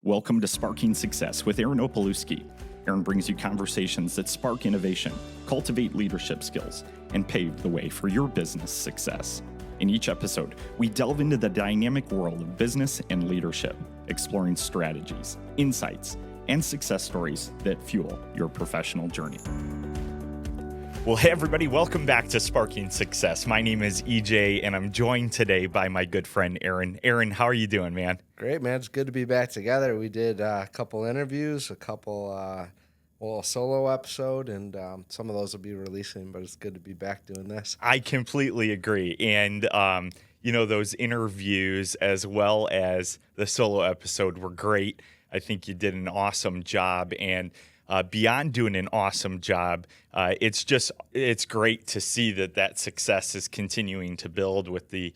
Welcome to Sparking Success with Aaron Opalewski. Aaron brings you conversations that spark innovation, cultivate leadership skills, and pave the way for your business success. In each episode, we delve into the dynamic world of business and leadership, exploring strategies, insights, and success stories that fuel your professional journey. Well, hey, everybody, welcome back to Sparking Success. My name is EJ, and I'm joined today by my good friend, Aaron. Aaron, how are you doing, man? Great, man. It's good to be back together. We did a couple interviews, a solo episode, and some of those will be releasing, but it's good to be back doing this. I completely agree. And, those interviews as well as the solo episode were great. I think you did an awesome job. And beyond doing an awesome job, it's great to see that success is continuing to build with the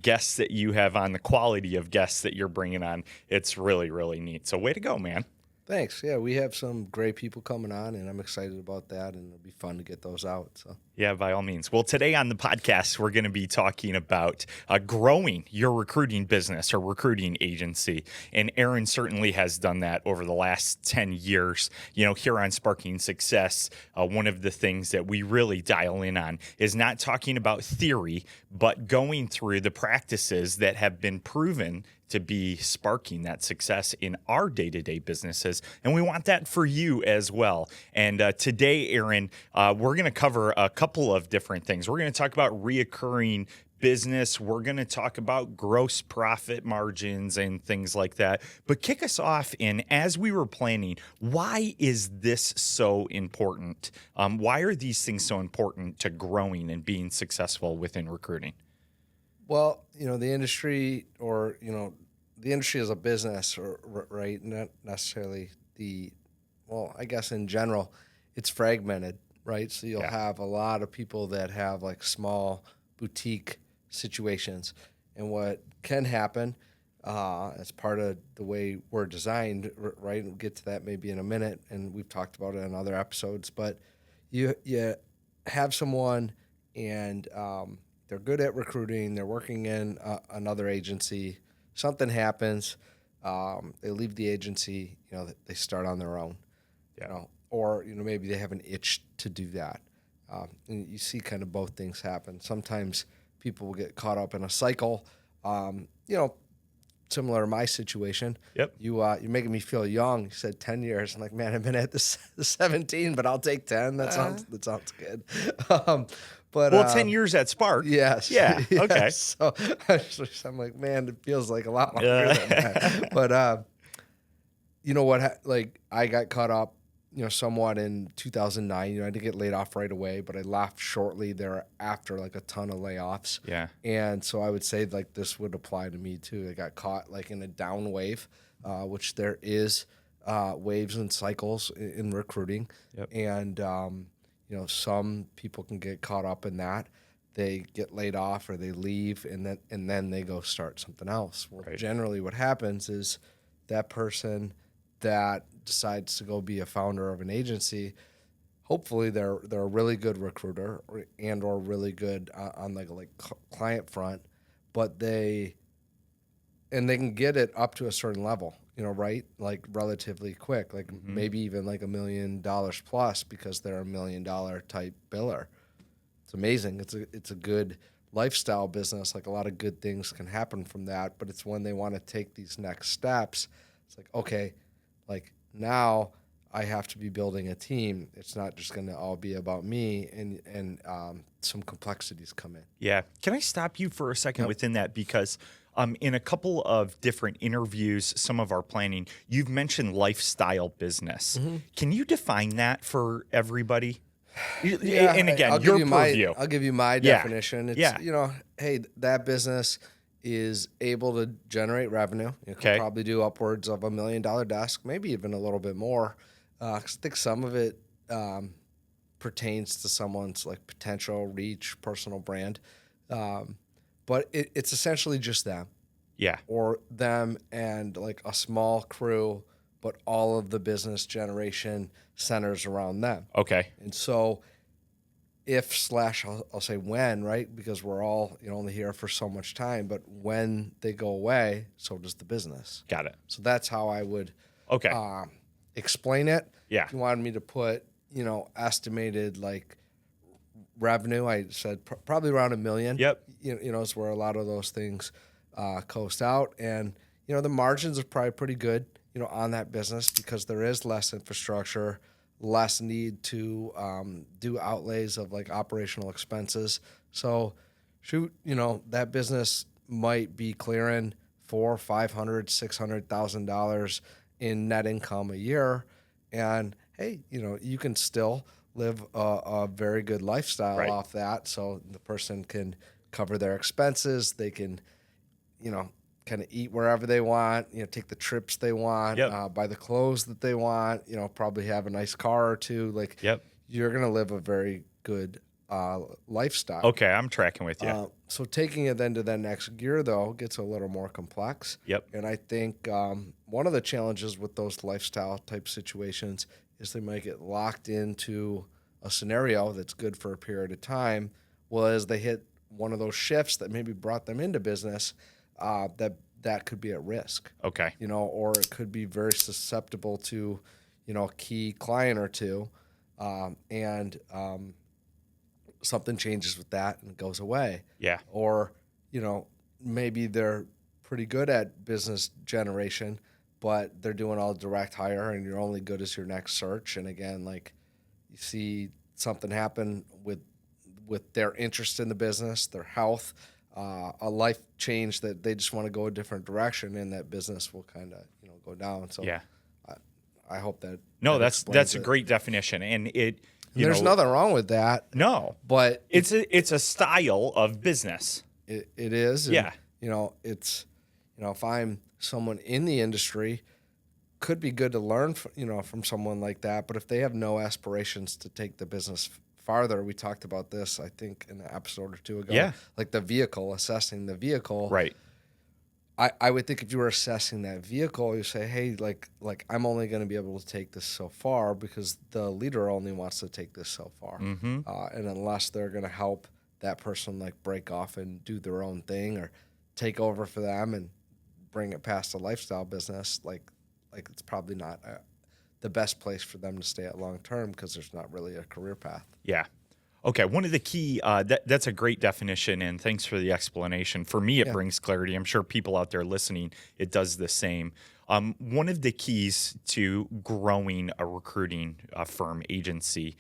guests that you have on, the quality of guests that you're bringing on. It's really, really neat. So way to go, man. Thanks. Yeah, we have some great people coming on, and I'm excited about that, and it'll be fun to get those out. So. Yeah, by all means. Well, today on the podcast, we're going to be talking about growing your recruiting business or recruiting agency. And Aaron certainly has done that over the last 10 years. Here on Sparking Success, one of the things that we really dial in on is not talking about theory, but going through the practices that have been proven to be sparking that success in our day-to-day businesses. And we want that for you as well. And today, Aaron, we're going to cover a couple of different things. We're going to talk about reoccurring business. We're going to talk about gross profit margins and things like that. But kick us off in, as we were planning, why is this so important? Why are these things so important to growing and being successful within recruiting? Well, the industry the industry as a business, right? Not necessarily I guess in general, it's fragmented, right? So you'll have a lot of people that have like small boutique situations. And what can happen as part of the way we're designed, right? We'll get to that maybe in a minute, and we've talked about it in other episodes, but you have someone and they're good at recruiting. They're working in another agency. Something happens. They leave the agency. They start on their own. Or maybe they have an itch to do that. And you see kind of both things happen. Sometimes people will get caught up in a cycle. Similar to my situation. Yep. You're making me feel young. You said 10 years. I'm like, man, I've been at this 17, but I'll take 10. That sounds good. But 10 years at Spark. Yes. Yeah. Yes. Okay. So I'm like, man, it feels like a lot longer than that. But I got caught up, somewhat in 2009. I didn't get laid off right away, but I left shortly thereafter, like a ton of layoffs. Yeah. And so I would say like this would apply to me too. I got caught like in a down wave, which there is waves and cycles in recruiting. Yep. And some people can get caught up in that. They get laid off or they leave, and then they go start something else. Well, right. Generally what happens is that person that decides to go be a founder of an agency, hopefully they're a really good recruiter or really good on like client front, but they can get it up to a certain level, right? Like relatively quick, like maybe even like $1 million plus because they're $1 million type biller. It's amazing. It's a good lifestyle business. Like a lot of good things can happen from that, but it's when they want to take these next steps. It's like, okay, like now I have to be building a team. It's not just going to all be about me, and some complexities come in. Yeah. Can I stop you for a second within that? Because in a couple of different interviews, some of our planning, you've mentioned lifestyle business. Mm-hmm. Can you define that for everybody? Yeah, and again, I'll your give purview. I'll give you my definition. It's, yeah. Hey, that business is able to generate revenue. You can probably do upwards of $1 million desk, maybe even a little bit more. I think some of it pertains to someone's like potential reach, personal brand. But it's essentially just them. Yeah. Or them and like a small crew, but all of the business generation centers around them. Okay. And so if slash I'll say when, right? Because we're all only here for so much time, but when they go away, so does the business. Got it. So that's how I would Okay. um, explain it. Yeah. If you wanted me to put estimated like revenue, I said probably around 1 million. Yep. Is where a lot of those things coast out, and the margins are probably pretty good, on that business because there is less infrastructure, less need to do outlays of like operational expenses. So, shoot, that business might be clearing four, $500,000, $600,000 in net income a year, and hey, you can still live a very good lifestyle Right. off that. So the person can cover their expenses. They can, kind of eat wherever they want, take the trips they want, Yep. buy the clothes that they want, probably have a nice car or two. Like Yep. you're going to live a very good lifestyle. Okay. I'm tracking with you. So taking it then to the next gear, though, gets a little more complex. Yep. And I think one of the challenges with those lifestyle type situations is they might get locked into a scenario that's good for a period of time. Was they hit one of those shifts that maybe brought them into business, that could be at risk. Okay. Or it could be very susceptible to, a key client or two, and something changes with that and it goes away. Yeah. Or, maybe they're pretty good at business generation, but they're doing all direct hire and you're only good as your next search. And again, like you see something happen with their interest in the business, their health, a life change that they just want to go a different direction, and that business will kind of go down. So Yeah. I hope that No, that that's explains a it. great definition, and And there's nothing wrong with that, no, but it's a style of business. it is. And, Yeah. it's if I'm someone in the industry, could be good to learn from someone like that. But if they have no aspirations to take the business farther, we talked about this I think in an episode or two ago. Yeah. Like the vehicle, assessing the vehicle. Right. I would think if you were assessing that vehicle, you say, hey, like I'm only going to be able to take this so far because the leader only wants to take this so far. Mm-hmm. And unless they're going to help that person like break off and do their own thing or take over for them and bring it past a lifestyle business, like it's probably not the best place for them to stay at long term because there's not really a career path. Yeah. Okay. One of the key, that's a great definition, and thanks for the explanation. For me, it brings clarity. I'm sure people out there listening, it does the same. One of the keys to growing a recruiting firm, agency,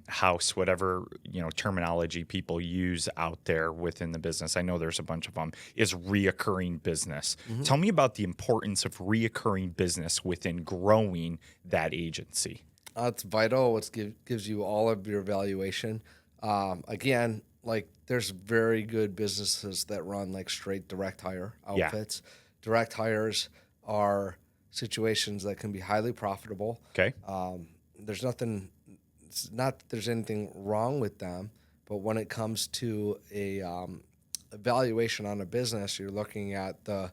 house, whatever terminology people use out there within the business, I know there's a bunch of them, is reoccurring business. Tell me about the importance of reoccurring business within growing that agency. It's vital. It gives you all of your valuation. Again, like there's very good businesses that run like straight direct hire outfits. Direct hires are situations that can be highly profitable. Okay. There's nothing. It's not that there's anything wrong with them, but when it comes to a valuation on a business, you're looking at the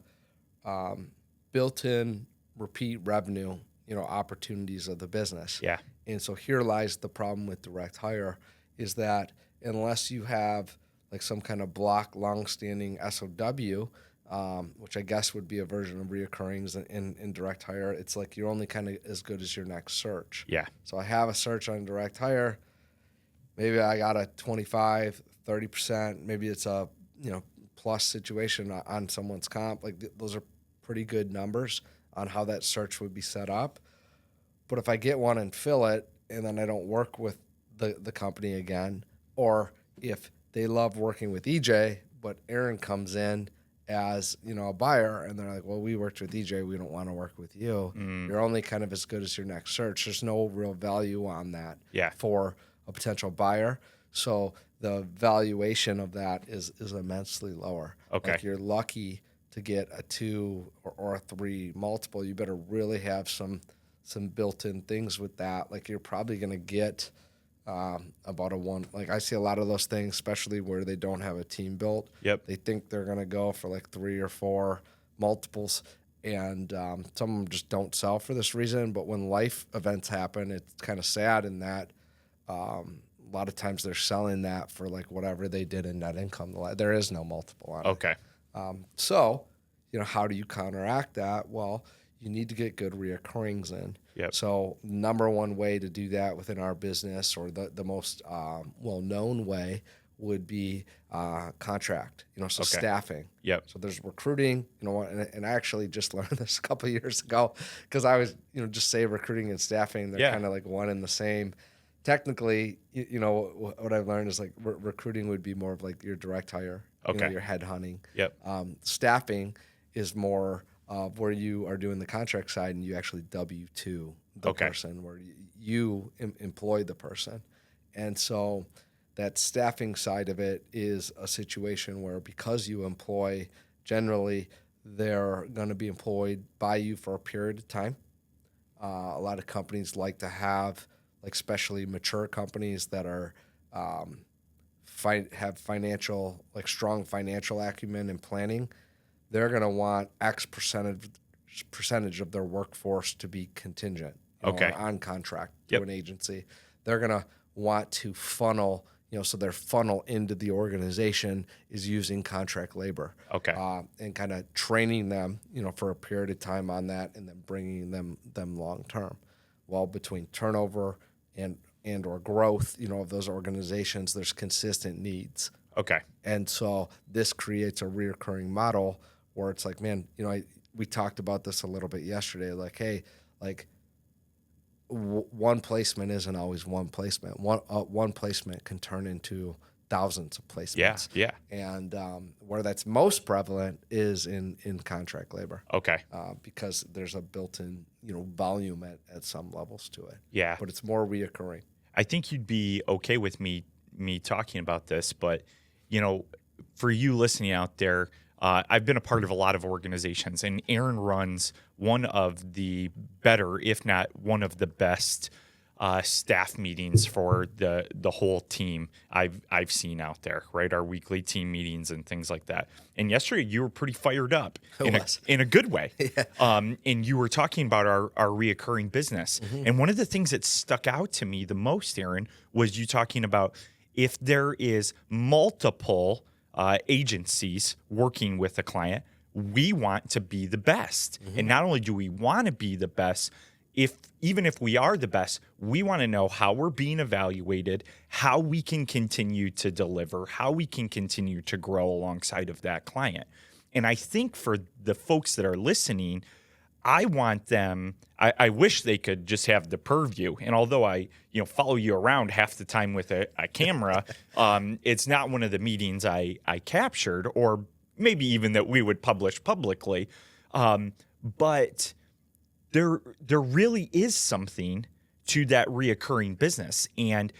built-in repeat revenue opportunities of the business. Yeah. And so here lies the problem with direct hire is that unless you have like some kind of block long-standing SOW, which I guess would be a version of reoccurrings in direct hire, it's like you're only kind of as good as your next search. Yeah. So I have a search on direct hire. Maybe I got a 25, 30%. Maybe it's a plus situation on someone's comp. Like those are pretty good numbers on how that search would be set up. But if I get one and fill it and then I don't work with the company again, or if they love working with EJ, but Aaron comes in as a buyer and they're like, well, we worked with EJ, we don't want to work with you. You're only kind of as good as your next search. There's no real value on that for a potential buyer. So the valuation of that is immensely lower. Okay. Like you're lucky to get a 2 or a 3 multiple. You better really have some built-in things with that. Like you're probably going to get about a 1. Like I see a lot of those things, especially where they don't have a team built. Yep. They think they're going to go for like 3 or 4 multiples, and some of them just don't sell for this reason. But when life events happen, it's kind of sad in that lot of times they're selling that for like whatever they did in net income. There is no multiple on it. Okay. So, how do you counteract that? Well, you need to get good reoccurrings in. Yep. So, number one way to do that within our business, or the most well-known way, would be contract. So Okay. staffing. Yep. So there's recruiting. And I actually just learned this a couple of years ago, because I was just say recruiting and staffing. They're kind of like one and the same. Technically, what I've learned is like recruiting would be more of like your direct hire. Okay. Your headhunting. Yep. Staffing is more where you are doing the contract side and you actually W-2 the person, where you employ the person. And so that staffing side of it is a situation where, because you employ, generally they're going to be employed by you for a period of time. A lot of companies like to have, like especially mature companies that are have financial, like strong financial acumen and planning, they're going to want X percentage of their workforce to be contingent, or on contract to an agency. They're going to want to funnel, so their funnel into the organization is using contract labor. And kind of training them, for a period of time on that, and then bringing them long term. Well, between turnover and or growth, of those organizations, there's consistent needs. And so this creates a reoccurring model where it's like, man, we talked about this a little bit yesterday. Like, hey, like one placement isn't always one placement. One placement can turn into thousands of placements. And where that's most prevalent is in contract labor. Because there's a built-in, volume at some levels to it. But it's more reoccurring. I think you'd be okay with me talking about this, but for you listening out there, I've been a part of a lot of organizations, and Aaron runs one of the better, if not one of the best, staff meetings for the whole team I've seen out there, right? Our weekly team meetings and things like that. And yesterday you were pretty fired up in a good way. And you were talking about our reoccurring business. And one of the things that stuck out to me the most, Aaron, was you talking about if there is multiple agencies working with a client, we want to be the best. And not only do we want to be the best, even if we are the best, we want to know how we're being evaluated, how we can continue to deliver, how we can continue to grow alongside of that client. And I think for the folks that are listening, I want them, I wish they could just have the purview. And although I follow you around half the time with a camera, it's not one of the meetings I captured, or maybe even that we would publish publicly. But there really is something to that reoccurring business. And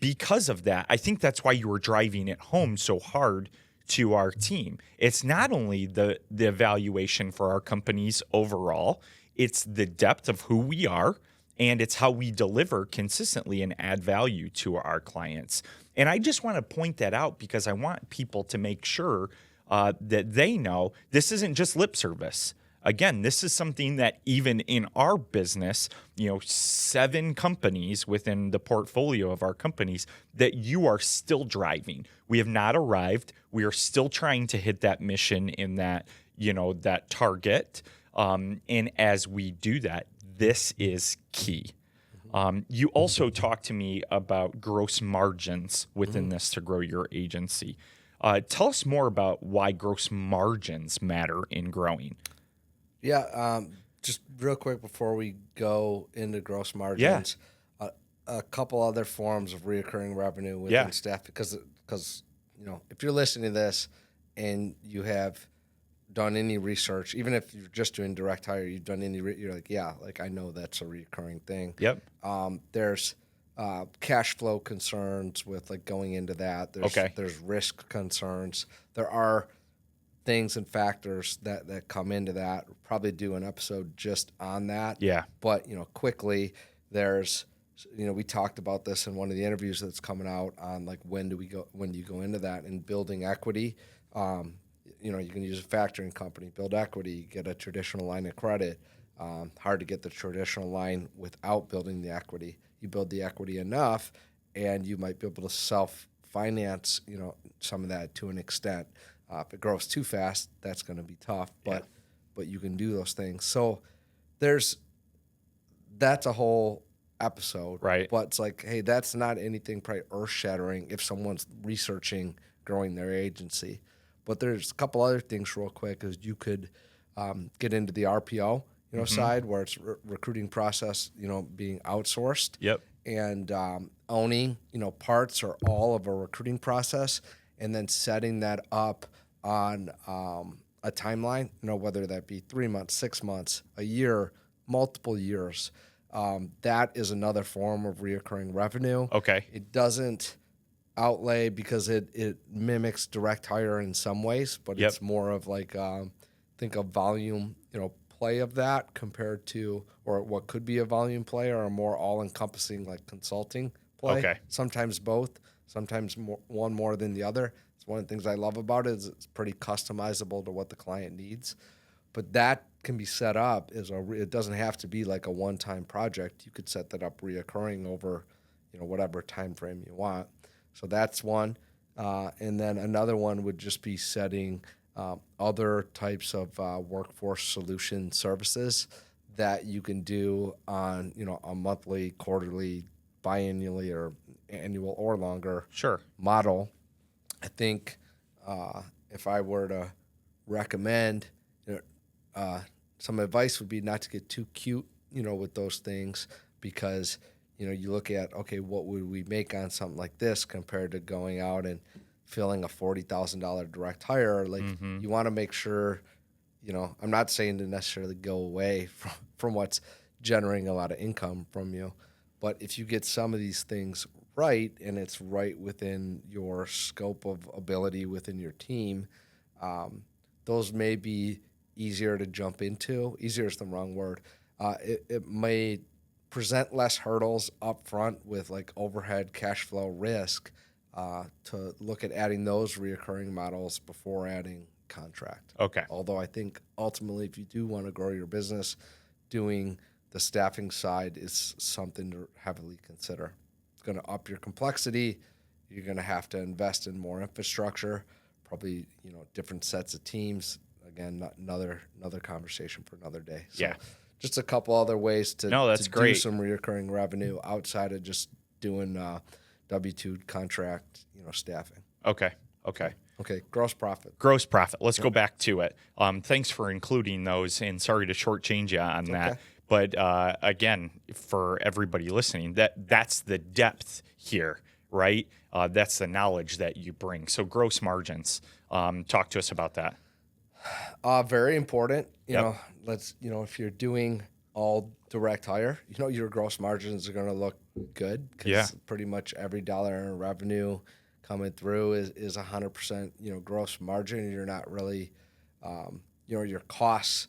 because of that, I think that's why you were driving it home so hard to our team. It's not only the evaluation for our companies overall, it's the depth of who we are, and it's how we deliver consistently and add value to our clients. And I just want to point that out because I want people to make sure that they know this isn't just lip service. Again, this is something that even in our business, 7 companies within the portfolio of our companies, that you are still driving. We have not arrived. We are still trying to hit that mission in that, that target. And as we do that, this is key. You also talked to me about gross margins within this to grow your agency. Tell us more about why gross margins matter in growing. Yeah, just real quick before we go into gross margins, a couple other forms of reoccurring revenue within staff, because if you're listening to this and you have done any research, even if you're just doing direct hire, you've done any, you're like, I know that's a recurring thing. There's cash flow concerns with like going into that. There's risk concerns. There are things and factors that come into that. We'll probably do an episode just on that. But quickly, there's we talked about this in one of the interviews that's coming out on like when do you go into that and building equity. You can use a factoring company, build equity, get a traditional line of credit. Hard to get the traditional line without building the equity. You build the equity enough, and you might be able to self-finance, some of that to an extent. If it grows too fast, that's going to be tough, but you can do those things. So that's a whole episode, Right. but it's like, hey, that's not anything probably earth-shattering if someone's researching growing their agency. But there's a couple other things real quick is you could get into the RPO, side where it's recruiting process, being outsourced. Yep. And owning, parts or all of a recruiting process, and then setting that up on a timeline, whether that be 3 months, 6 months, a year, multiple years. That is another form of reoccurring revenue. Okay. It doesn't outlay because it mimics direct hire in some ways, but Yep. it's more of like think a volume, play of that compared to, or what could be a volume play or a more all-encompassing like consulting play. Okay. Sometimes both, sometimes one more than the other. It's one of the things I love about it is it's pretty customizable to what the client needs. But that can be set up it doesn't have to be like a one-time project. You could set that up reoccurring over, whatever time frame you want. So that's one. And then another one would just be setting other types of workforce solution services that you can do on, a monthly, quarterly, biannually, or annual or longer model. I think if I were to recommend, some advice would be not to get too cute, with those things, because, you look at, okay, what would we make on something like this compared to going out and filling a $40,000 direct hire? Like, you want to make sure, I'm not saying to necessarily go away from what's generating a lot of income from you, but if you get some of these things right and it's right within your scope of ability within your team, those may be easier to jump into. Easier is the wrong word. It may present less hurdles up front with like overhead cash flow risk to look at adding those reoccurring models before adding contract. Okay. Although I think ultimately, if you do want to grow your business, doing the staffing side is something to heavily consider. It's going to up your complexity. You're going to have to invest in more infrastructure, probably, different sets of teams. Again, another conversation for another day. So just a couple other ways to do some reoccurring revenue outside of just doing W-2 contract, staffing. Okay. Gross profit. Let's go back to it. Thanks for including those, and sorry to shortchange you on that. Okay. But again, for everybody listening, that's the depth here, right? That's the knowledge that you bring. So gross margins. Talk to us about that. Very important. Yep. If you're doing all direct hire, your gross margins are going to look good because pretty much every dollar in revenue coming through is 100%, gross margin. You're not really, your costs,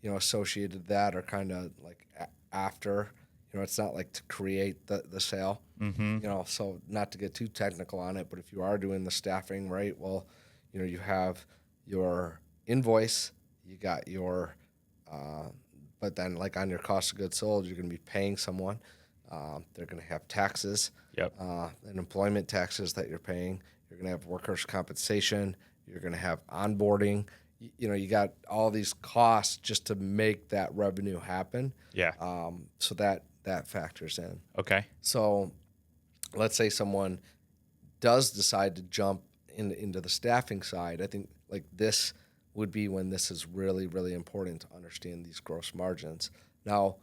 associated to that are kind of like after, it's not like to create the sale, so not to get too technical on it, but if you are doing the staffing, right, well, you have your invoice, you got your, but then like on your cost of goods sold, you're going to be paying someone. They're going to have taxes, and employment taxes that you're paying. You're going to have workers' compensation. You're going to have onboarding. You got all these costs just to make that revenue happen. Yeah. So that factors in. Okay. So let's say someone does decide to jump into the staffing side. I think like this would be when this is really, really important to understand these gross margins. Now,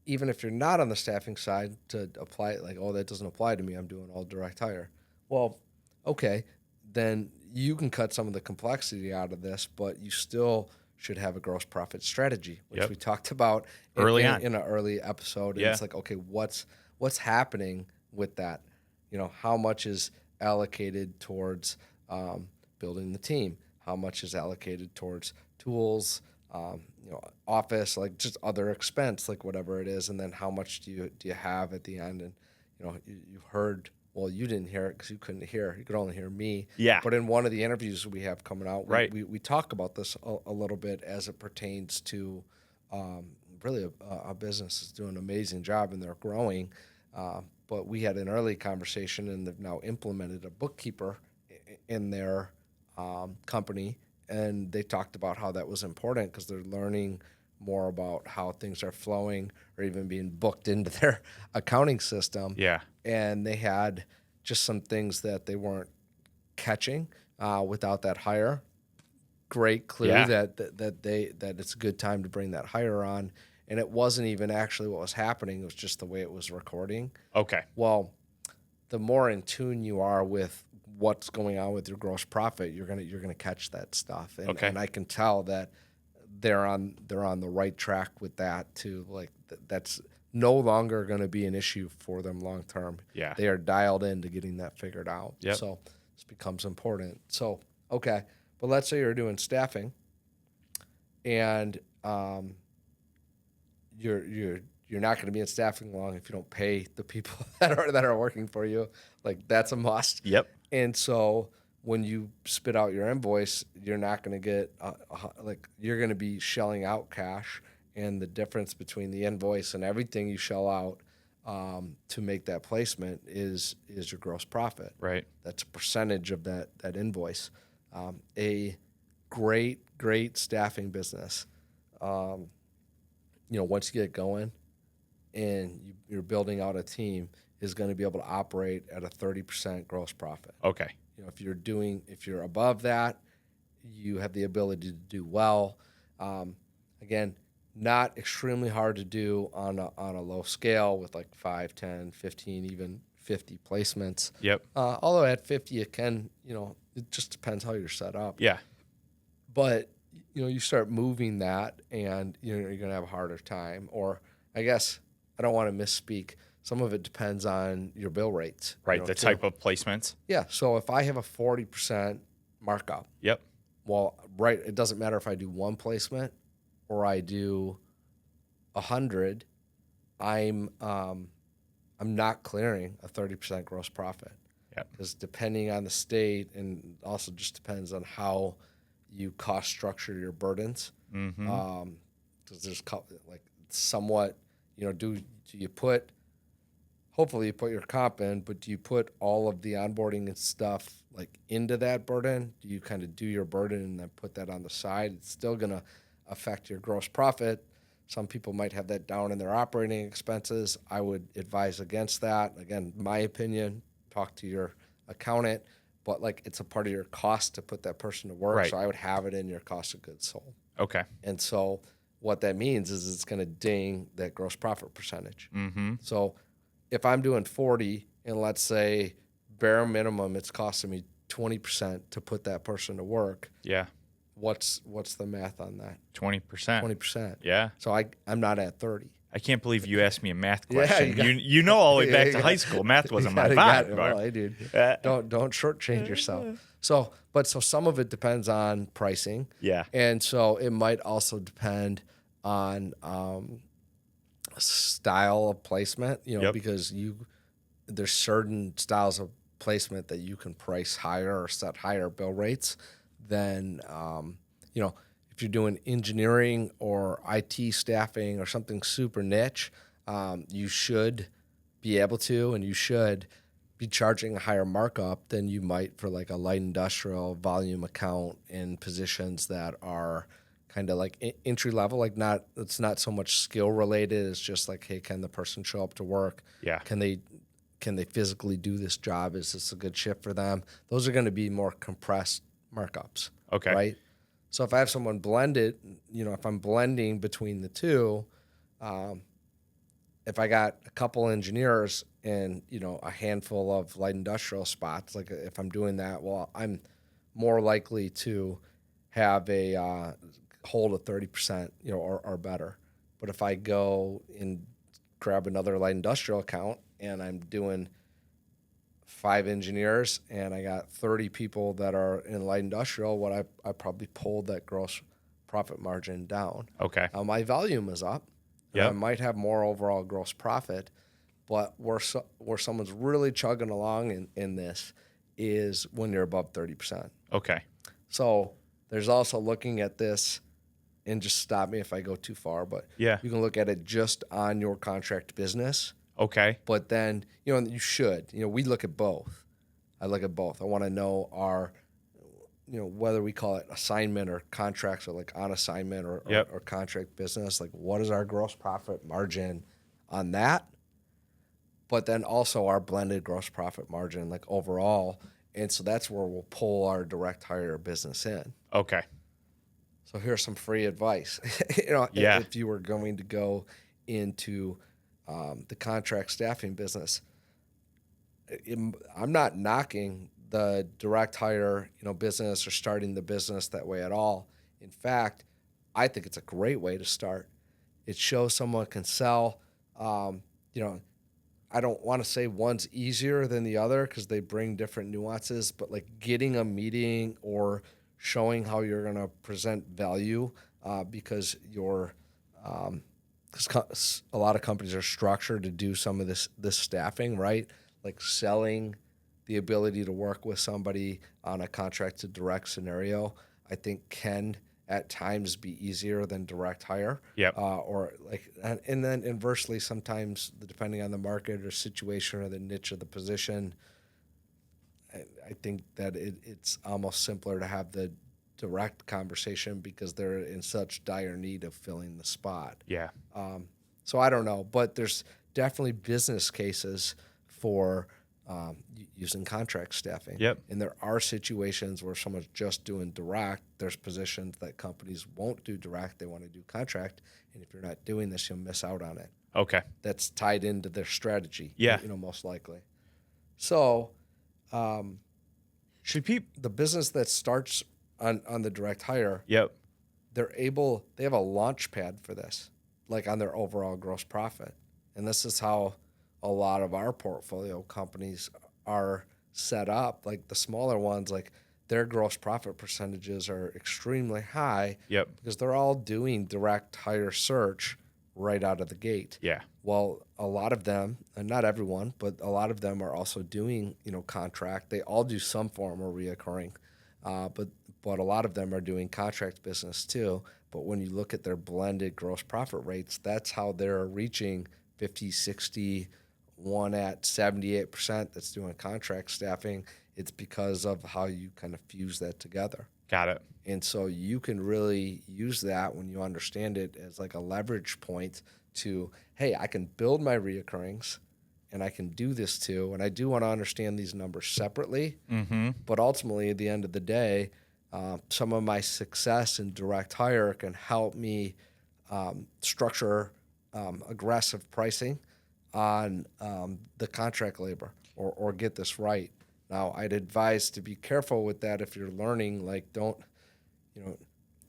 even if you're not on the staffing side, to apply it like, oh, that doesn't apply to me, I'm doing all direct hire. Well, okay, then you can cut some of the complexity out of this, but you still should have a gross profit strategy, which we talked about in an early episode. And it's like, okay, what's happening with that? How much is allocated towards building the team? How much is allocated towards tools, office, like just other expense, like whatever it is, and then how much do you have at the end? And you heard. Well, you didn't hear it because you couldn't hear. You could only hear me. Yeah. But in one of the interviews we have coming out, right, we talk about this a little bit as it pertains to really a business that's doing an amazing job and they're growing. But we had an early conversation, and they've now implemented a bookkeeper in their company, and they talked about how that was important because they're learning more about how things are flowing or even being booked into their accounting system. Yeah. And they had just some things that they weren't catching without that hire. Great clue Yeah. that it's a good time to bring that hire on. And it wasn't even actually what was happening. It was just the way it was recording. Okay. Well, the more in tune you are with what's going on with your gross profit, you're gonna catch that stuff. And, Okay. and I can tell that they're on the right track with that too. Like that's no longer going to be an issue for them long term. Yeah. They are dialed into getting that figured out. Yep. So this becomes important. So okay, but let's say you're doing staffing, and you're not going to be in staffing long if you don't pay the people that are working for you. Like that's a must. Yep. And so when you spit out your invoice, you're not going to get you're going to be shelling out cash, and the difference between the invoice and everything you shell out to make that placement is your gross profit. Right. That's a percentage of that invoice. A great staffing business. Once you get going and you're building out a team, is going to be able to operate at a 30% gross profit. Okay. If you're above that, you have the ability to do well. Again, not extremely hard to do on a low scale with like 5, 10, 15, even 50 placements. Yep. Although at 50, it can, it just depends how you're set up. Yeah. But, you start moving that, and you're going to have a harder time. Or I guess I don't want to misspeak. Some of it depends on your bill rates. Right. The type of placements. Yeah. So if I have a 40% markup, Yep. well, right, it doesn't matter if I do one placement or I do 100. I'm not clearing a 30% gross profit. Yep. Because depending on the state, and also just depends on how you cost structure your burdens. Mm-hmm. Because there's like somewhat, do you put, hopefully you put your comp in, but do you put all of the onboarding and stuff like into that burden? Do you kind of do your burden and then put that on the side? It's still going to affect your gross profit. Some people might have that down in their operating expenses. I would advise against that. Again, my opinion, talk to your accountant, but like it's a part of your cost to put that person to work. Right. So I would have it in your cost of goods sold. Okay. And so what that means is it's going to ding that gross profit percentage. Mm-hmm. So if I'm doing 40, and let's say bare minimum, it's costing me 20% to put that person to work. Yeah. What's the math on that? 20%. 20%. Yeah. So I'm not at 30. I can't believe you asked me a math Yeah, question. You know all the way back to high school. Math wasn't my vibe. Well, hey, dude, don't shortchange yourself. So some of it depends on pricing. Yeah. And so it might also depend on style of placement, Yep. because there's certain styles of placement that you can price higher or set higher bill rates than, if you're doing engineering or IT staffing or something super niche, you should be able to, and you should be charging a higher markup than you might for like a light industrial volume account in positions that are kind of like entry level, it's not so much skill related. It's just like, hey, can the person show up to work? Yeah. Can they physically do this job? Is this a good shift for them? Those are going to be more compressed markups. Okay. Right. So if I have someone blended, if I'm blending between the two, if I got a couple engineers and, a handful of light industrial spots, like if I'm doing that, well, I'm more likely to have a hold of 30%, or better. But if I go and grab another light industrial account and I'm doing 5 engineers and I got 30 people that are in light industrial, I probably pulled that gross profit margin down. Okay. My volume is up. Yep. I might have more overall gross profit, but where someone's really chugging along in this is when you're above 30%. Okay. So there's also looking at this, and just stop me if I go too far, but Yeah. you can look at it just on your contract business Okay. But then, you should, we look at both. I look at both. I want to know our, whether we call it assignment or contracts or like on assignment or, Yep. or contract business, like what is our gross profit margin on that? But then also our blended gross profit margin, like overall. And so that's where we'll pull our direct hire business in. Okay. So here's some free advice. Yeah. If you were going to go into the contract staffing business, I'm not knocking the direct hire, business or starting the business that way at all. In fact, I think it's a great way to start. It shows someone can sell. I don't want to say one's easier than the other because they bring different nuances, but like getting a meeting or showing how you're going to present value because because a lot of companies are structured to do some of this staffing, right? Like selling the ability to work with somebody on a contract to direct scenario, I think can at times be easier than direct hire. Yep. And then inversely, sometimes depending on the market or situation or the niche of the position, I think that it's almost simpler to have the direct conversation because they're in such dire need of filling the spot. Yeah. So I don't know, but there's definitely business cases for using contract staffing. Yep. And there are situations where someone's just doing direct. There's positions that companies won't do direct. They want to do contract. And if you're not doing this, you'll miss out on it. Okay. That's tied into their strategy. Yeah. Most likely. So Should people? the business that starts on the direct hire, Yep. they have a launch pad for this, like on their overall gross profit. And this is how a lot of our portfolio companies are set up. Like the smaller ones, like their gross profit percentages are extremely high. Yep. Because they're all doing direct hire search right out of the gate. Yeah. Well, a lot of them, and not everyone, but a lot of them are also doing, contract. They all do some form of reoccurring, but a lot of them are doing contract business too. But when you look at their blended gross profit rates, that's how they're reaching 50, 60, one at 78% that's doing contract staffing. It's because of how you kind of fuse that together. Got it. And so you can really use that when you understand it as like a leverage point to, hey, I can build my reoccurrings and I can do this too. And I do want to understand these numbers separately. Mm-hmm. But ultimately, at the end of the day, some of my success in direct hire can help me structure aggressive pricing on the contract labor or get this right. Now, I'd advise to be careful with that if you're learning. Like, don't,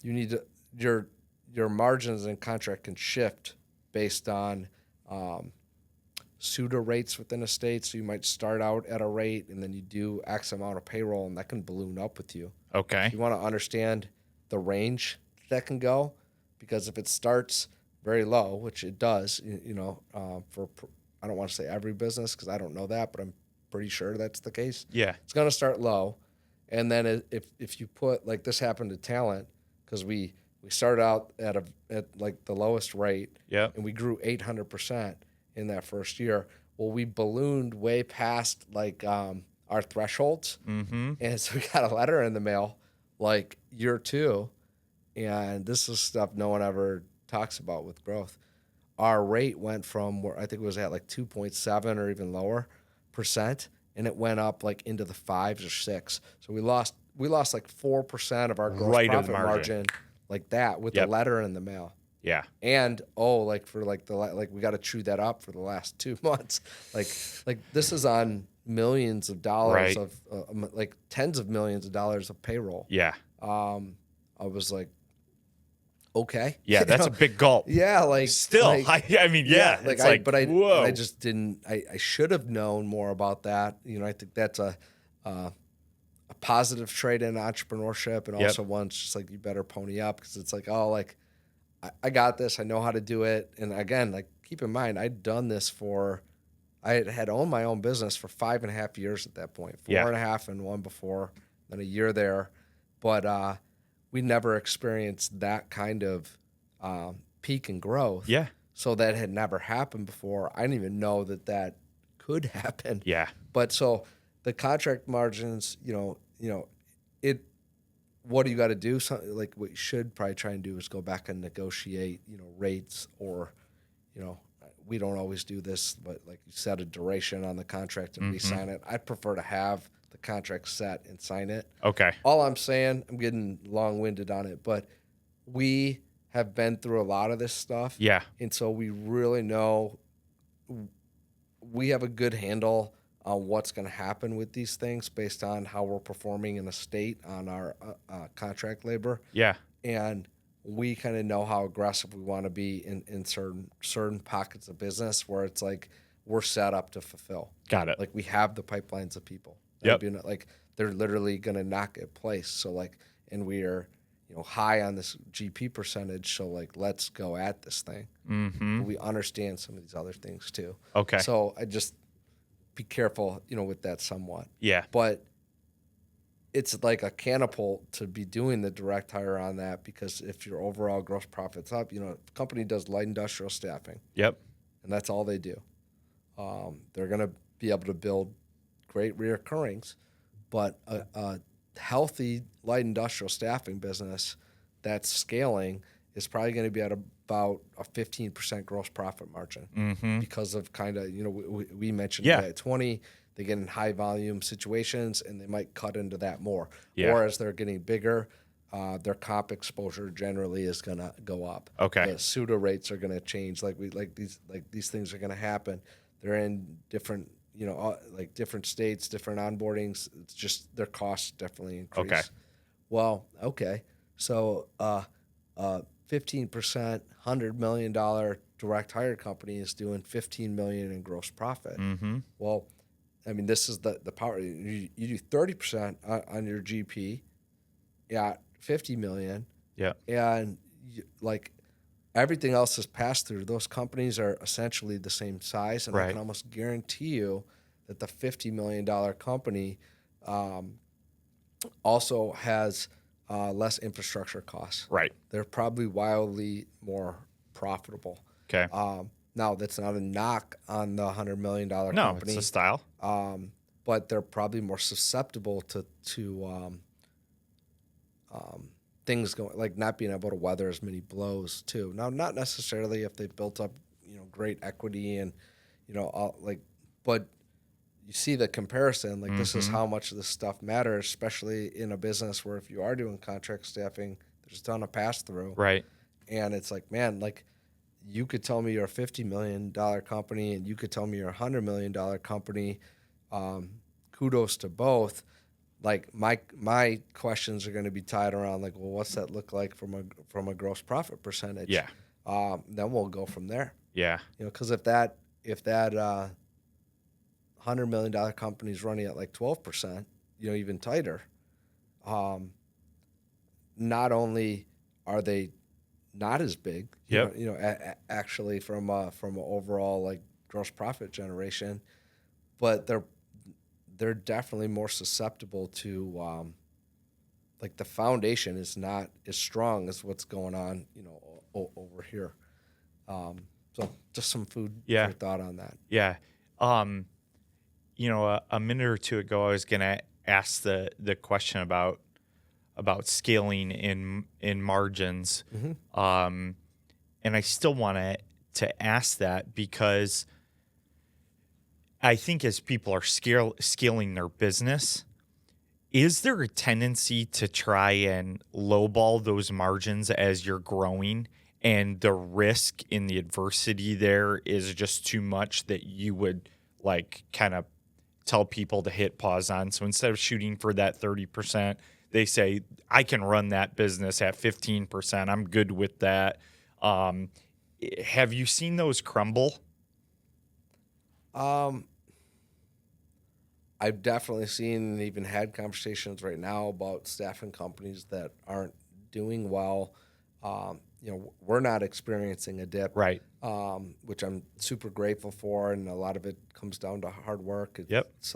you need to, your margins in contract can shift based on pseudo rates within a state. So you might start out at a rate and then you do X amount of payroll and that can balloon up with you. Okay. You want to understand the range that can go, because if it starts very low, which it does, for I don't want to say every business because I don't know that, but I'm pretty sure that's the case. Yeah. It's going to start low. And then if you put, like this happened to talent, because we started out at like the lowest rate. Yep. And we grew 800% in that first year. Well, we ballooned way past like our thresholds. Mm-hmm. And so we got a letter in the mail like year 2. And this is stuff no one ever talks about with growth. Our rate went from where I think it was at like 2.7 or even lower %, and it went up like into the 5s or 6. So we lost like 4% of our gross Right of profit margin. margin like that with the letter in the mail. Yeah. And for like we got to chew that up for the last 2 months. Like this is on millions of dollars Right. of like tens of millions of dollars of payroll. Yeah. I was like, okay. Yeah. That's a big gulp. Yeah, like Still, like, I mean, yeah. like it's whoa. I just didn't. I should have known more about that. I think that's a positive trait in entrepreneurship, and also one just like you better pony up, because it's like, oh, like I got this. I know how to do it. And again, like keep in mind, I'd done this I had owned my own business for 5.5 years at that point, 4.5 and one before, then a year there, but we never experienced that kind of peak in growth. Yeah. So that had never happened before. I didn't even know that could happen. Yeah. But so the contract margins, it. What do you got to do? Like what you should probably try and do is go back and negotiate, rates, or, we don't always do this, but like you set a duration on the contract and re-sign it. I'd prefer to have the contract set and sign it. Okay. All I'm saying, I'm getting long-winded on it, but we have been through a lot of this stuff. Yeah. And so we really know, we have a good handle on what's going to happen with these things based on how we're performing in a state on our contract labor. Yeah. And we kind of know how aggressive we want to be in certain pockets of business where it's like we're set up to fulfill. Got it. Like we have the pipelines of people. Yep. Like they're literally going to knock it place. So like, and we are, high on this GP percentage. So like, let's go at this thing. Mm-hmm. But we understand some of these other things too. Okay. So I just be careful, with that somewhat. Yeah. But it's like a catapult to be doing the direct hire on that, because if your overall gross profit's up, the company does light industrial staffing. Yep. And that's all they do. They're going to be able to build great reoccurrings, but a healthy light industrial staffing business that's scaling is probably going to be at about a 15% gross profit margin because of kind of, we mentioned that at 20, they get in high volume situations and they might cut into that more. Yeah. Or as they're getting bigger, their comp exposure generally is going to go up. Okay. The pseudo rates are going to change. These things are going to happen. They're in different, like different states, different onboardings. It's just their costs definitely increase. Okay. Well, okay. So, 15%, $100 million direct hire company is doing $15 million in gross profit. Mm-hmm. Well, I mean, this is the power. You do 30% on your GP at $50 million. Yeah. And like everything else is passed through. Those companies are essentially the same size. And I can almost guarantee you that the $50 million company also has less infrastructure costs. Right. They're probably wildly more profitable. Okay. Now, that's not a knock on the $100 million company. No, it's a style. But they're probably more susceptible to things going, like not being able to weather as many blows too. Now, not necessarily if they've built up, great equity and, but you see the comparison, like this is how much of this stuff matters, especially in a business where if you are doing contract staffing, there's a ton of pass through. Right. And it's like, man, like you could tell me you're a $50 million company and you could tell me you're a $100 million company. Kudos to both. Like my questions are going to be tied around like, well, what's that look like from a gross profit percentage? Yeah. Then we'll go from there. Yeah. Because if that $100 million company is running at like 12%, even tighter. Not only are they not as big, actually from a overall like gross profit generation, but they're definitely more susceptible to like the foundation is not as strong as what's going on, over here. So just some food for thought on that. Yeah. A minute or two ago, I was going to ask the question about scaling in margins. And I still want to ask that because I think as people are scaling their business, is there a tendency to try and lowball those margins as you're growing, and the risk in the adversity there is just too much that you would like kind of tell people to hit pause on? So instead of shooting for that 30%, they say, I can run that business at 15%. I'm good with that. Have you seen those crumble? I've definitely seen and even had conversations right now about staffing companies that aren't doing well. We're not experiencing a dip, Right. Which I'm super grateful for, and a lot of it comes down to hard work. It's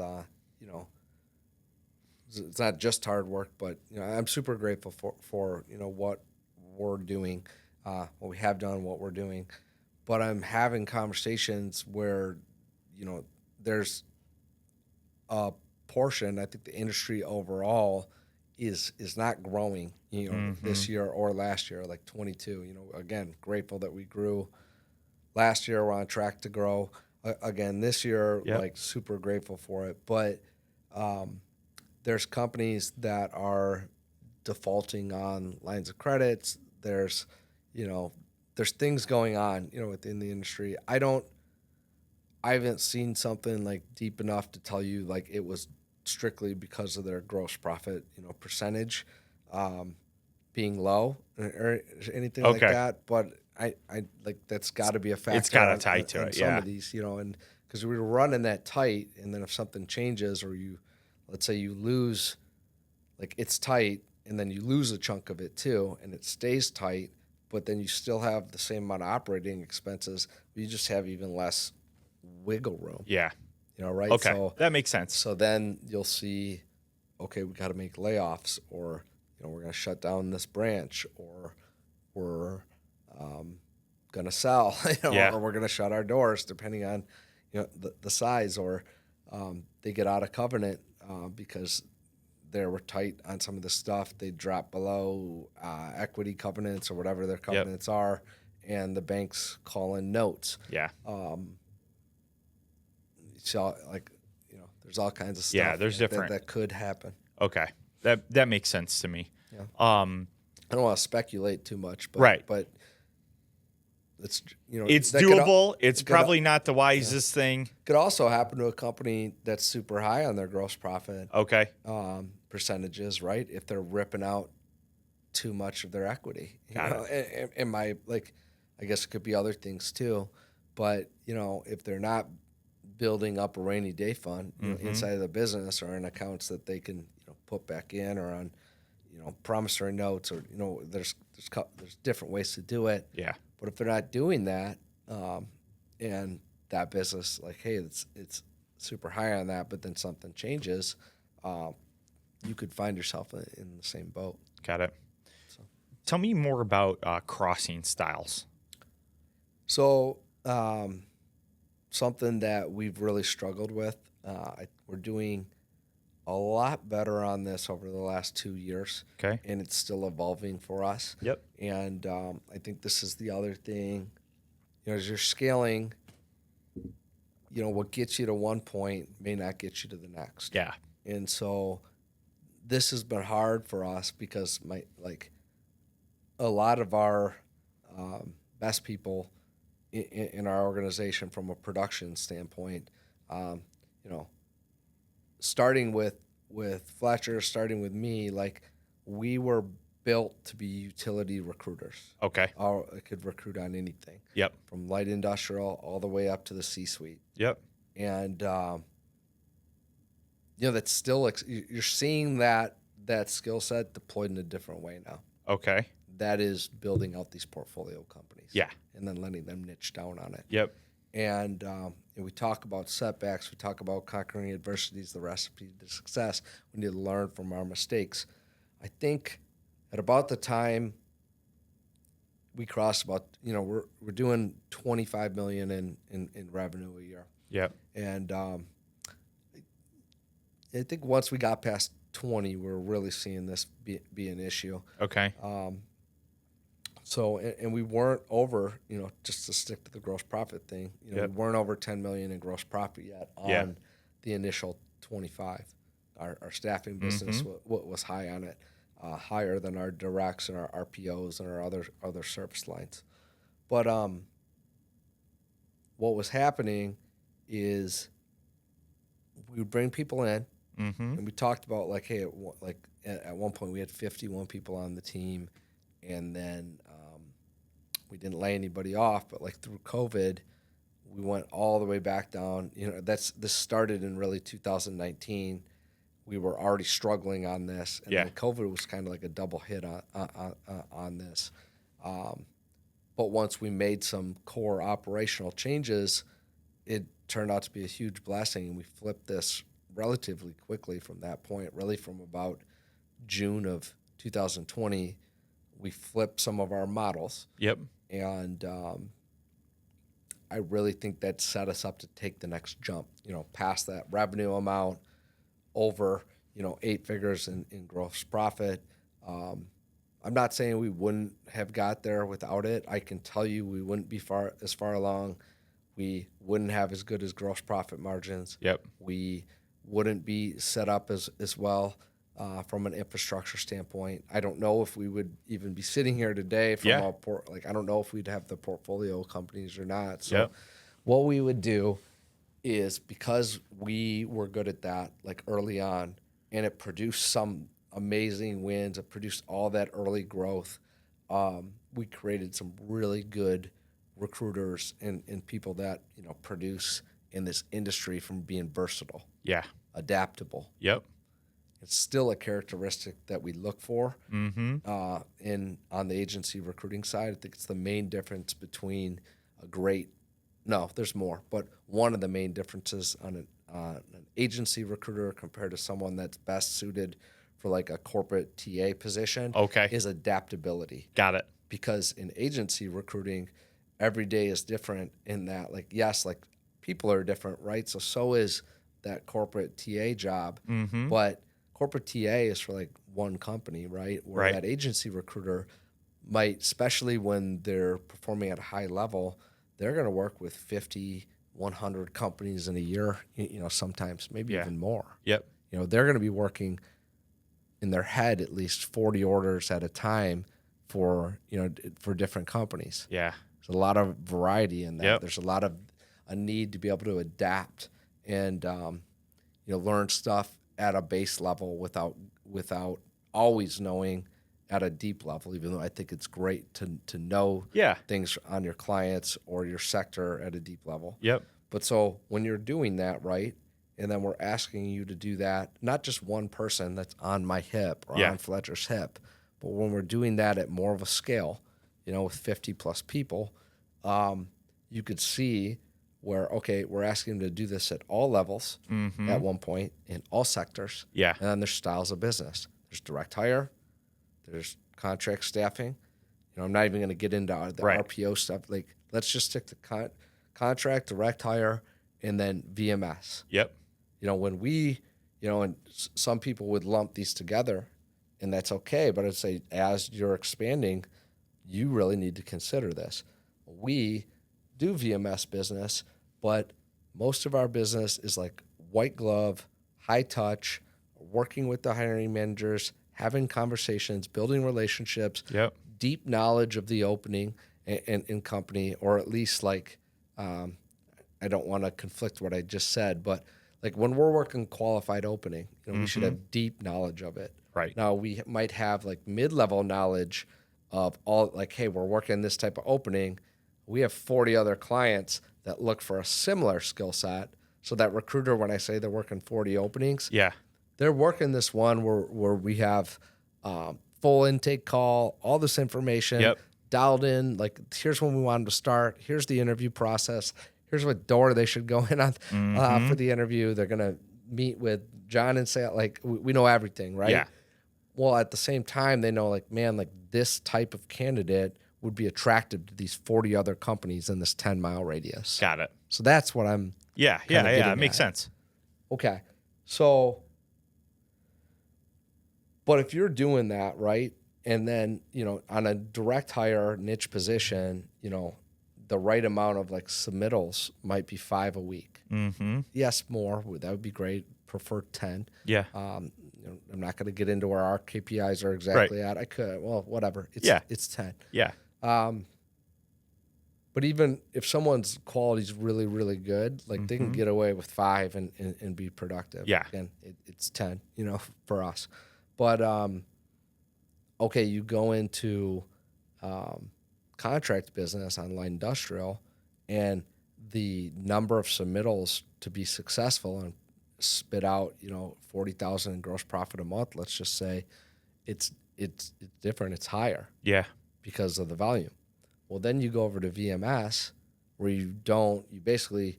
not just hard work, but I'm super grateful for what we're doing, what we have done, what we're doing. but I'm having conversations where, there's a portion. I think the industry overall is not growing, Mm-hmm. this year or last year, like 22. Again, grateful that we grew last year. We're on track to grow again this year. Yep. Like super grateful for it, but um, there's companies that are defaulting on lines of credits. You know, there's things going on, within the industry. I haven't seen something like deep enough to tell you like it was strictly because of their gross profit, percentage um, being low or anything like Okay. that. But I like that's got to be a It's factor got to on, tie on, to on it. some Yeah. of these, and because we were running that tight, and then if something changes or let's say you lose, like it's tight, and then you lose a chunk of it too, and it stays tight, but then you still have the same amount of operating expenses, but you just have even less wiggle room, Yeah. right? Okay. So That makes sense. so then you'll see, okay, we got to make layoffs, or we're going to shut down this branch, or we're going to sell, Yeah. or we're going to shut our doors, depending on the size, or they get out of covenant because they were tight on some of the stuff. They drop below equity covenants or whatever their Yep. covenants are, and the banks call in notes. Yeah. So like, there's all kinds of Yeah. stuff There's like that different. that could happen. Okay. That makes sense to me. Yeah. Um, I don't want to speculate too much, but right. it's It's that could doable. It's could probably not the wisest thing. could also happen to a company that's super high on their gross profit Okay. percentages, right? If they're ripping out too much of their equity, Got it. and my like, I guess it could be other things too, but if they're not building up a rainy day fund, Mm-hmm. inside of the business or in accounts that they can put back in, or on promissory notes, or there's different ways to do it. Yeah. But if they're not doing that, and that business, like, hey, it's super high on that, but then something changes, you could find yourself in the same boat. Got it. So, Tell me more about crossing styles. so something that we've really struggled with. We're doing a lot better on this over the last 2 years, Okay. and it's still evolving for us. Yep. And I think this is the other thing, as you're scaling, what gets you to one point may not get you to the next. Yeah. And so this has been hard for us because a lot of our best people in our organization from a production standpoint, um, you know, starting with Fletcher, starting with me, like we were built to be utility recruiters. Okay. I could recruit on anything, Yep. from light industrial all the way up to the C-suite. Yep. And that's still you're seeing that skill set deployed in a different way now. Okay. That is building out these portfolio companies. Yeah. And then letting them niche down on it. Yep. And we talk about setbacks. We talk about conquering adversities, the recipe to success. We need to learn from our mistakes. I think at about the time we crossed about, we're doing $25 million in revenue a year. Yep. And I think once we got past 20, we're really seeing this be an issue. Okay. So, and we weren't over, just to stick to the gross profit thing, Yep. we weren't over 10 million in gross profit yet on Yeah. the initial 25. Our staffing business was high on it, higher than our directs and our RPOs and our other service lines. But what was happening is we would bring people in, Mm-hmm. and we talked about like, hey, at one point we had 51 people on the team, and then we didn't lay anybody off. But like through COVID, we went all the way back down. This started in really 2019. We were already struggling on this, and then COVID was kind of like a double hit on this. But once we made some core operational changes, it turned out to be a huge blessing, and we flipped this relatively quickly from that point. Really, from about June of 2020, we flipped some of our models. Yep. And I really think that set us up to take the next jump, past that revenue amount over, 8 figures in gross profit. I'm not saying we wouldn't have got there without it. I can tell you we wouldn't be as far along. We wouldn't have as good as gross profit margins. Yep. We wouldn't be set up as well from an infrastructure standpoint. I don't know if we would even be sitting here today from Yeah. I don't know if we'd have the portfolio companies or not. So Yep. what we would do is, because we were good at that like early on, and it produced some amazing wins, it produced all that early growth, we created some really good recruiters and people that produce in this industry from being versatile, Yeah. adaptable. Yep. It's still a characteristic that we look for Mm-hmm. on the agency recruiting side. I think it's the main difference between there's more, but one of the main differences on an agency recruiter compared to someone that's best suited for like a corporate TA position Okay. is adaptability. Got it. Because in agency recruiting, every day is different in that, like, yes, like people are different, right? So is that corporate TA job, Mm-hmm. but corporate TA is for like one company, right? Where Right. that agency recruiter might, especially when they're performing at a high level, they're going to work with 50, 100 companies in a year, sometimes maybe Yeah. even more. Yep. They're going to be working in their head at least 40 orders at a time for different companies. Yeah. There's a lot of variety in that. Yep. There's a need to be able to adapt and learn stuff at a base level without always knowing at a deep level, even though I think it's great to know Yeah. things on your clients or your sector at a deep level. Yep. But so when you're doing that, right, and then we're asking you to do that, not just one person that's on my hip or Yeah. on Fletcher's hip, but when we're doing that at more of a scale, with 50 plus people, you could see where, okay, we're asking them to do this at all levels Mm-hmm. at one point in all sectors. Yeah. And then there's styles of business. There's direct hire, there's contract staffing. I'm not even going to get into the Right. RPO stuff. Like, let's just stick to contract, direct hire, and then VMS. Yep. When we, and some people would lump these together, and that's okay. But I'd say as you're expanding, you really need to consider this. We do VMS business, but most of our business is like white glove, high touch, working with the hiring managers, having conversations, building relationships, Yep. deep knowledge of the opening and company, or at least like, I don't want to conflict what I just said, but like when we're working qualified opening, we should have deep knowledge of it. Right. Now we might have like mid-level knowledge of all, like, hey, we're working this type of opening. We have 40 other clients that look for a similar skill set. So that recruiter, when I say they're working 40 openings, Yeah. they're working this one where we have full intake call, all this information Yep. dialed in. Like, here's when we want them to start. Here's the interview process. Here's what door they should go in on for the interview. They're going to meet with John and say, like, we know everything, right? Yeah. Well, at the same time, they know, like, man, like this type of candidate would be attractive to these 40 other companies in this 10-mile radius. Got it. So that's what I'm Yeah. kinda Yeah. getting It makes at. sense. Okay. So, but if you're doing that, right, and then, on a direct hire niche position, the right amount of like submittals might be 5 a week. Mm-hmm. Yes, more. That would be great. Prefer 10. Yeah. I'm not going to get into where our KPIs are exactly at. I could. Well, whatever. It's 10. Yeah. But even if someone's quality is really, really good, like they can get away with 5 and be productive. Yeah. Again, it's 10, for us. But, okay, you go into contract business on light industrial, and the number of submittals to be successful and spit out, 40,000 in gross profit a month, let's just say it's different. It's higher Yeah. because of the volume. Well, then you go over to VMS where you basically,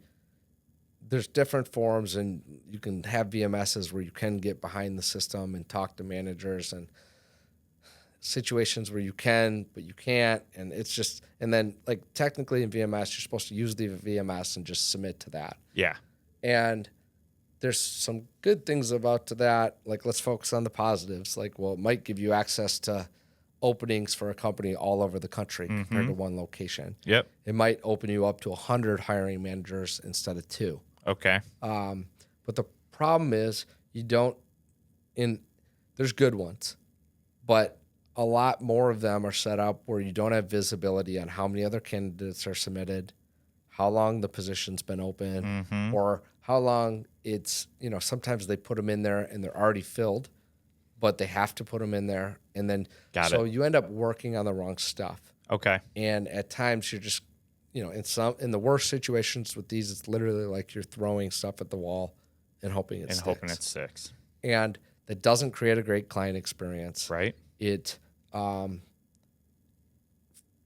there's different forms, and you can have VMSs where you can get behind the system and talk to managers, and situations where you can, but you can't. And it's just, and then like technically in VMS, you're supposed to use the VMS and just submit to that. Yeah. And there's some good things about to that. Like, let's focus on the positives. Like, well, it might give you access to openings for a company all over the country compared to one location. Yep. It might open you up to 100 hiring managers instead of 2. Okay. But the problem is there's good ones, but a lot more of them are set up where you don't have visibility on how many other candidates are submitted, how long the position's been open, or how long it's, sometimes they put them in there and they're already filled, but they have to put them in there. And then, you end up working on the wrong stuff. Okay. And at times you're just, in the worst situations with these, it's literally like you're throwing stuff at the wall and hoping it sticks. And that doesn't create a great client experience. Right. It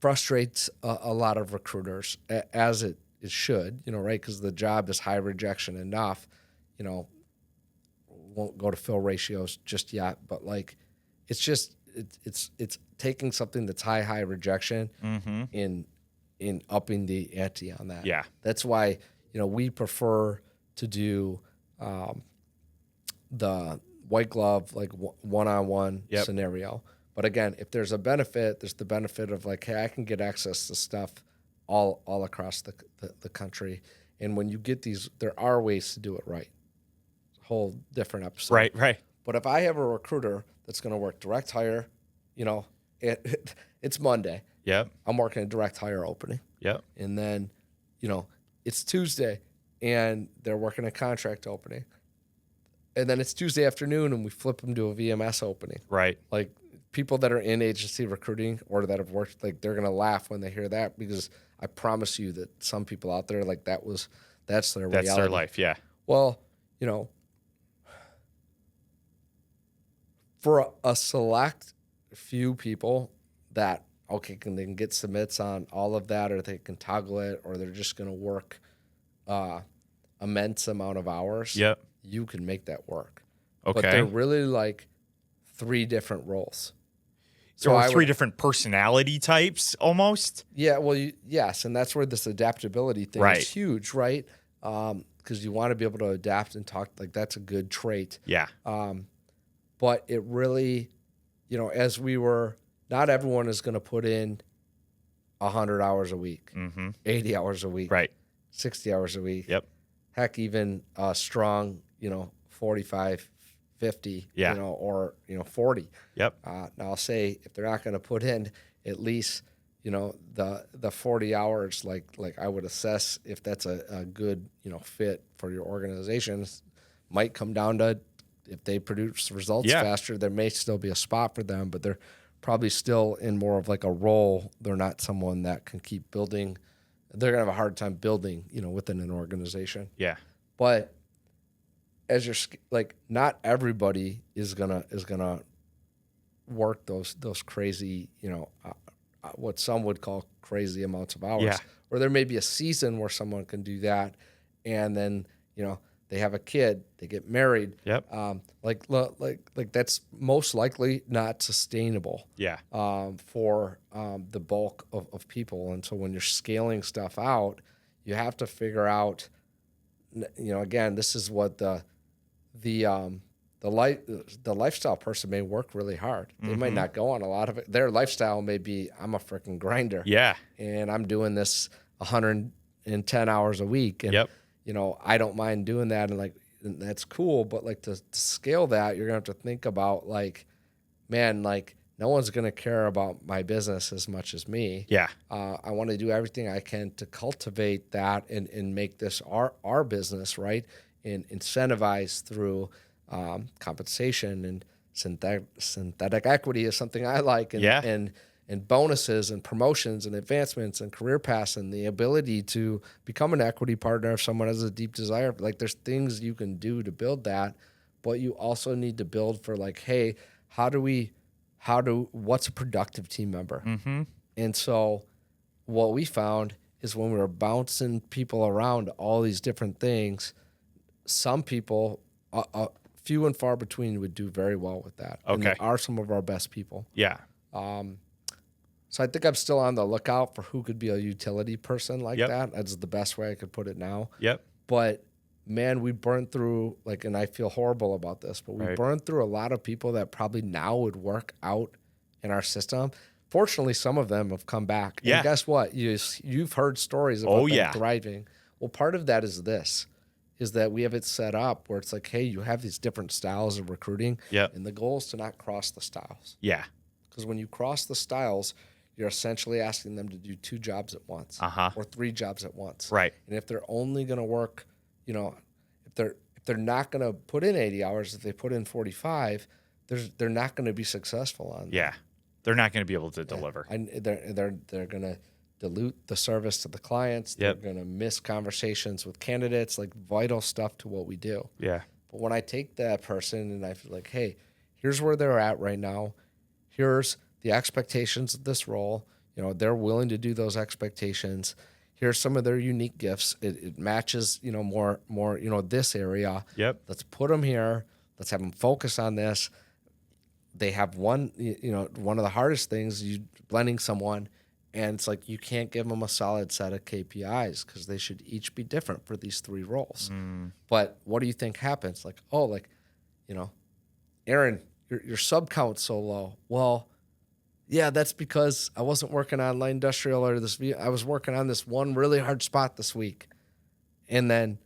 frustrates a lot of recruiters, as it should, right? Because the job is high rejection enough, won't go to fill ratios just yet, but like, it's just, it's taking something that's high rejection in upping the ante on that. Yeah. That's why, we prefer to do the white glove, like one-on-one scenario. But again, if there's a benefit, there's the benefit of like, hey, I can get access to stuff all across the country. And when you get these, there are ways to do it right. Whole different episode. Right. But if I have a recruiter that's going to work direct hire, it's Monday. Yep. I'm working a direct hire opening. Yep. And then, it's Tuesday and they're working a contract opening. And then it's Tuesday afternoon and we flip them to a VMS opening. Right. Like people that are in agency recruiting or that have worked, like they're going to laugh when they hear that, because I promise you that some people out there, like that's their reality. That's their life. Yeah. Well, for a select few people that, they can get submits on all of that, or they can toggle it, or they're just going to work immense amount of hours. Yep. You can make that work. Okay. But they're really like 3 different roles. So there are 3 different personality types almost? Yeah, well, yes, and that's where this adaptability thing is huge, right? Because you want to be able to adapt and talk, like that's a good trait. Yeah. But it really, as not everyone is going to put in 100 hours a week, 80 hours a week, 60 hours a week. Yep. Heck, even strong, 45, 50, or 40. Yep. Now I'll say if they're not going to put in at least, the 40 hours, like I would assess if that's a good, fit for your organization. Might come down to if they produce results faster, there may still be a spot for them, but they're probably still in more of like a role. They're not someone that can keep building. They're going to have a hard time building, within an organization. Yeah. But as you're like, not everybody is gonna work those crazy, what some would call crazy amounts of hours. Yeah. Or there may be a season where someone can do that, and then they have a kid, they get married. Yep. Like that's most likely not sustainable. Yeah. For the bulk of people, and so when you're scaling stuff out, you have to figure out. Again, this is what the lifestyle person may work really hard. They might not go on a lot of it. Their lifestyle may be, I'm a freaking grinder. Yeah. And I'm doing this 110 hours a week. And, I don't mind doing that. And that's cool. But like to scale that, you're going to have to think about no one's going to care about my business as much as me. Yeah. I want to do everything I can to cultivate that and make this our business, right? And incentivize through compensation, and synthetic equity is something I like. And bonuses and promotions and advancements and career paths and the ability to become an equity partner if someone has a deep desire. Like there's things you can do to build that, but you also need to build for like, hey, what's a productive team member? Mm-hmm. And so what we found is when we were bouncing people around all these different things, some people, few and far between, would do very well with that. Okay. And they are some of our best people. Yeah. So I think I'm still on the lookout for who could be a utility person like Yep. that. That's the best way I could put it now. Yep. But man, we burned through and I feel horrible about this, but we Right. burned through a lot of people that probably now would work out in our system. Fortunately, some of them have come back. Yeah. And guess what? You've heard stories about Oh, them yeah. thriving. Well, part of that is that we have it set up where it's like, hey, you have these different styles of recruiting. Yep. And the goal is to not cross the styles. Yeah. Because when you cross the styles, you're essentially asking them to do 2 jobs at once or 3 jobs at once. Right. And if they're only going to work, if they're not going to put in 80 hours, if they put in 45, they're not going to be successful on that. Yeah. They're not going to be able to deliver. They're going to dilute the service to the clients. Yep. They're going to miss conversations with candidates, like vital stuff to what we do. Yeah. But when I take that person and I feel like, hey, here's where they're at right now. Here's the expectations of this role. They're willing to do those expectations. Here's some of their unique gifts. It matches, more, this area. Yep. Let's put them here. Let's have them focus on this. They have one of the hardest things, blending someone, and it's like you can't give them a solid set of KPIs because they should each be different for these 3 roles. But what do you think happens? Aaron, your sub count's so low. Well, yeah, that's because I wasn't working on light industrial I was working on this one really hard spot this week. And then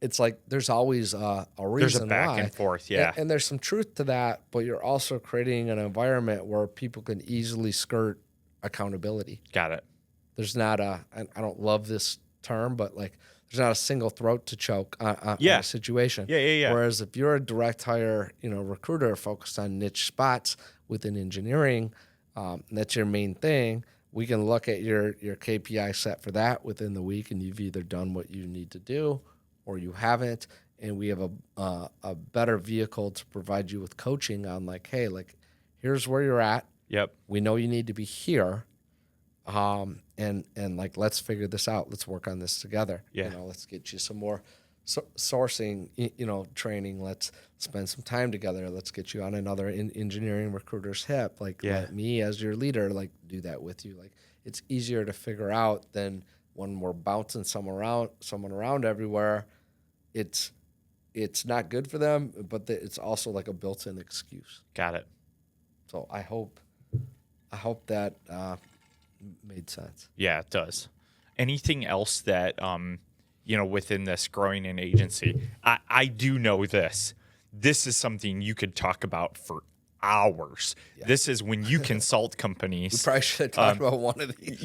it's like there's always a reason There's a back why. and forth, yeah. And there's some truth to that, but you're also creating an environment where people can easily skirt accountability. Got it. There's not I don't love this term, but there's not a single throat to choke on Yeah. a situation. Yeah. Whereas if you're a direct hire, recruiter focused on niche spots within engineering, that's your main thing. We can look at your KPI set for that within the week, and you've either done what you need to do or you haven't. And we have a better vehicle to provide you with coaching on hey, here's where you're at. Yep. We know you need to be here. And let's figure this out. Let's work on this together. Yeah. Let's get you some more sourcing, training. Let's spend some time together. Let's get you on another engineering recruiter's hip. Let me as your leader, do that with you. It's easier to figure out than when we're bouncing someone around everywhere. It's not good for them, but it's also a built-in excuse. Got it. So I hope that made sense. Yeah, it does. Anything else that, within this growing an agency, I do know this. This is something you could talk about for hours. Yeah. This is when you consult companies. We probably should have talked about one of these.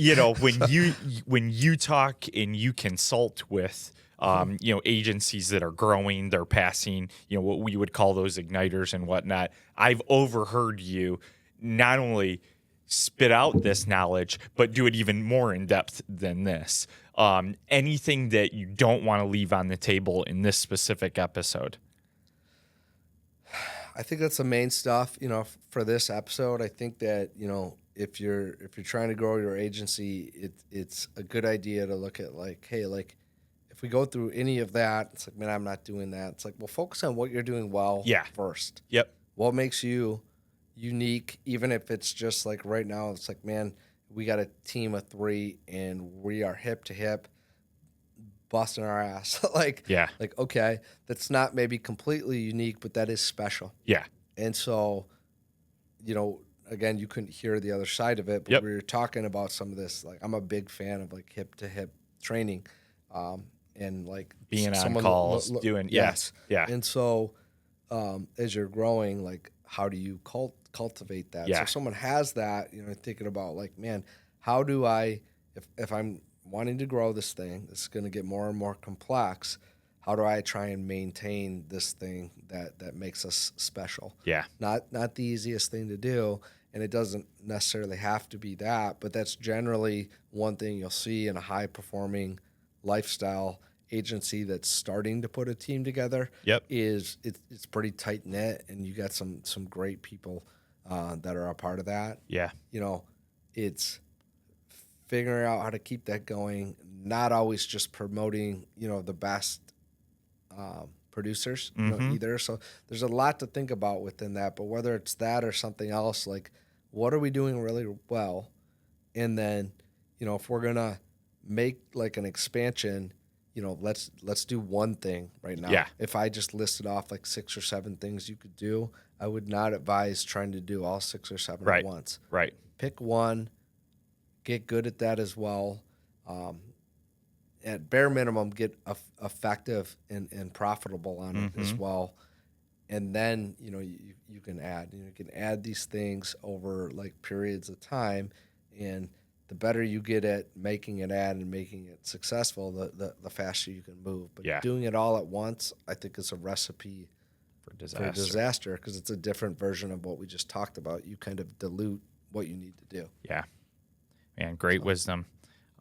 When you talk and you consult with agencies that are growing, they're passing, what we would call those igniters and whatnot. I've overheard you not only spit out this knowledge, but do it even more in depth than this. Anything that you don't want to leave on the table in this specific episode? I think that's the main stuff, for this episode. I think that, if you're trying to grow your agency, it's a good idea to look at hey, if we go through any of that, it's man, I'm not doing that. It's well, focus on what you're doing well first. Yep. What makes you unique, even if it's just right now, it's man, we got a team of 3 and we are hip to hip, busting our ass. Okay, that's not maybe completely unique, but that is special. Yeah. And so, again, you couldn't hear the other side of it, but we were talking about some of this. I'm a big fan of hip to hip training, and being on calls, doing yes. Yeah. And so, as you're growing, how do you cultivate that? Yeah. So if someone has that, thinking about man, how do I, if I'm wanting to grow this thing, this is going to get more and more complex. How do I try and maintain this thing that makes us special? Yeah. Not the easiest thing to do, and it doesn't necessarily have to be that, but that's generally one thing you'll see in a high-performing lifestyle agency that's starting to put a team together. Yep. It's pretty tight-knit, and you got some great people that are a part of that. Yeah. It's figuring out how to keep that going, not always just promoting, the best producers either. So there's a lot to think about within that, but whether it's that or something else, what are we doing really well? And then, if we're gonna make like an expansion, let's do one thing right now. Yeah. If I just listed off like 6 or 7 things you could do, I would not advise trying to do all 6 or 7 at Right. once. Right. Pick one, get good at that as well. At bare minimum, get effective and profitable on it as Mm-hmm. well. And then, you can add, you can add these things over like periods of time. And the better you get at making it add and making it successful, the faster you can move. But Yeah. doing it all at once, I think is a recipe For for disaster. disaster, because it's a different version of what we just talked about. You kind of dilute what you need to do. Yeah. Man, great wisdom.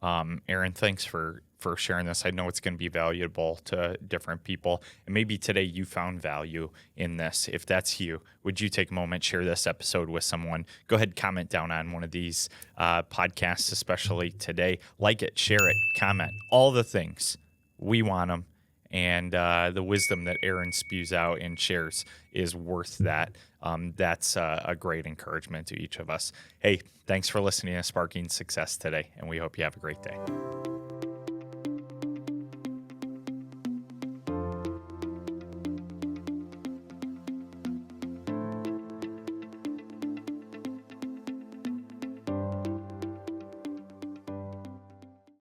Aaron, thanks for sharing this. I know it's going to be valuable to different people. And maybe today you found value in this. If that's you, would you take a moment, share this episode with someone? Go ahead, comment down on one of these podcasts, especially today. Like it, share it, comment, all the things. We want them. And the wisdom that Aaron spews out and shares is worth that. That's a great encouragement to each of us. Hey, thanks for listening to Sparking Success today, and we hope you have a great day.